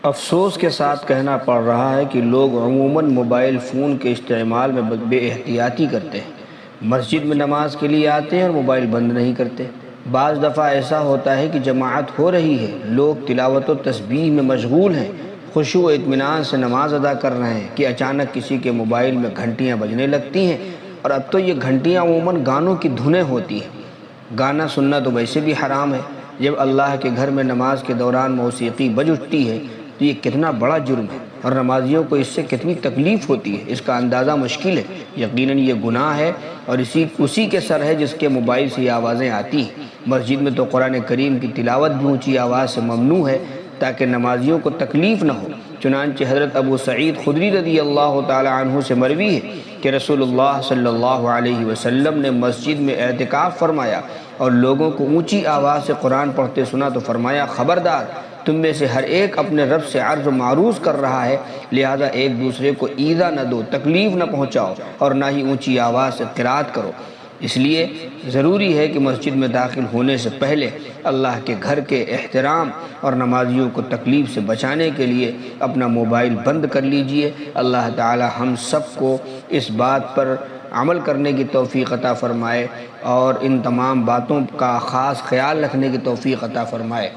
افسوس کے ساتھ کہنا پڑ رہا ہے کہ لوگ عموماً موبائل فون کے استعمال میں بے احتیاطی کرتے ہیں۔ مسجد میں نماز کے لیے آتے ہیں اور موبائل بند نہیں کرتے۔ بعض دفعہ ایسا ہوتا ہے کہ جماعت ہو رہی ہے، لوگ تلاوت و تسبیح میں مشغول ہیں، خشوع و اطمینان سے نماز ادا کر رہے ہیں کہ اچانک کسی کے موبائل میں گھنٹیاں بجنے لگتی ہیں، اور اب تو یہ گھنٹیاں عموماً گانوں کی دھنیں ہوتی ہیں۔ گانا سننا تو ویسے بھی حرام ہے۔ جب اللہ کے گھر میں نماز کے دوران موسیقی بج اٹھتی ہے تو یہ کتنا بڑا جرم ہے، اور نمازیوں کو اس سے کتنی تکلیف ہوتی ہے، اس کا اندازہ مشکل ہے۔ یقیناً یہ گناہ ہے، اور اسی کے سر ہے جس کے موبائل سے یہ آوازیں آتی ہیں۔ مسجد میں تو قرآن کریم کی تلاوت بھی اونچی آواز سے ممنوع ہے تاکہ نمازیوں کو تکلیف نہ ہو۔ چنانچہ حضرت ابو سعید خدری رضی اللہ تعالی عنہ سے مروی ہے کہ رسول اللہ صلی اللہ علیہ وسلم نے مسجد میں اعتکاف فرمایا اور لوگوں کو اونچی آواز سے قرآن پڑھتے سنا تو فرمایا، خبردار، تم میں سے ہر ایک اپنے رب سے عرض و معروض کر رہا ہے، لہذا ایک دوسرے کو ایذا نہ دو، تکلیف نہ پہنچاؤ، اور نہ ہی اونچی آواز سے قرات کرو۔ اس لیے ضروری ہے کہ مسجد میں داخل ہونے سے پہلے اللہ کے گھر کے احترام اور نمازیوں کو تکلیف سے بچانے کے لیے اپنا موبائل بند کر لیجئے۔ اللہ تعالی ہم سب کو اس بات پر عمل کرنے کی توفیق عطا فرمائے اور ان تمام باتوں کا خاص خیال رکھنے کی توفیق عطا فرمائے۔